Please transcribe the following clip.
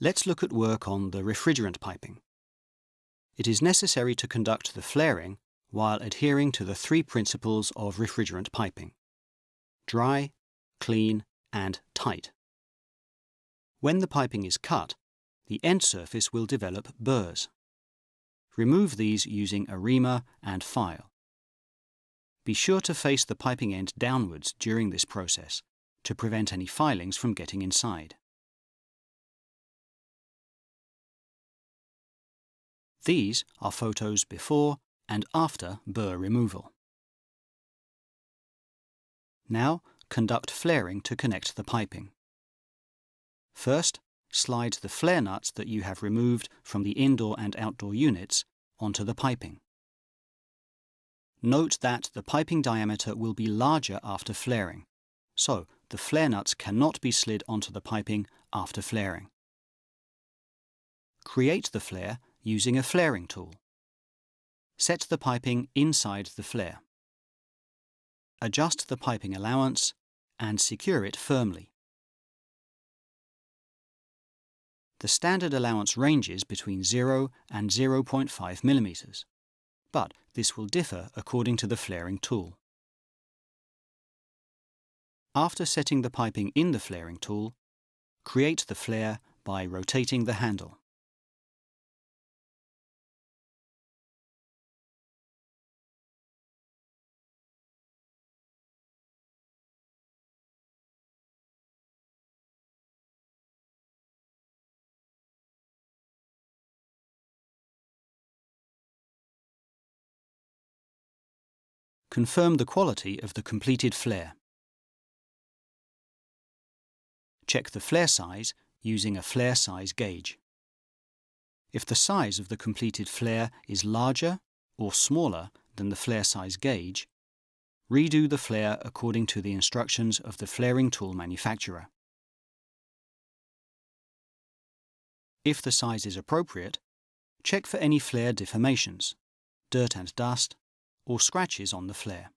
Let's look at work on the refrigerant piping. It is necessary to conduct the flaring while adhering to the 3 principles of refrigerant piping: dry, clean, and tight. When the piping is cut, the end surface will develop burrs. Remove these using a reamer and file. Be sure to face the piping end downwards during this process to prevent any filings from getting inside. These are photos before and after burr removal. Now, conduct flaring to connect the piping. First, slide the flare nuts that you have removed from the indoor and outdoor units onto the piping. Note that the piping diameter will be larger after flaring, so the flare nuts cannot be slid onto the piping after flaring. Create the flare using a flaring tool. Set the piping inside the flare. Adjust the piping allowance and secure it firmly. The standard allowance ranges between 0 and 0.5 mm, but this will differ according to the flaring tool. After setting the piping in the flaring tool, create the flare by rotating the handle. Confirm the quality of the completed flare. Check the flare size using a flare size gauge. If the size of the completed flare is larger or smaller than the flare size gauge, redo the flare according to the instructions of the flaring tool manufacturer. If the size is appropriate, check for any flare deformations, dirt and dust, or scratches on the flare.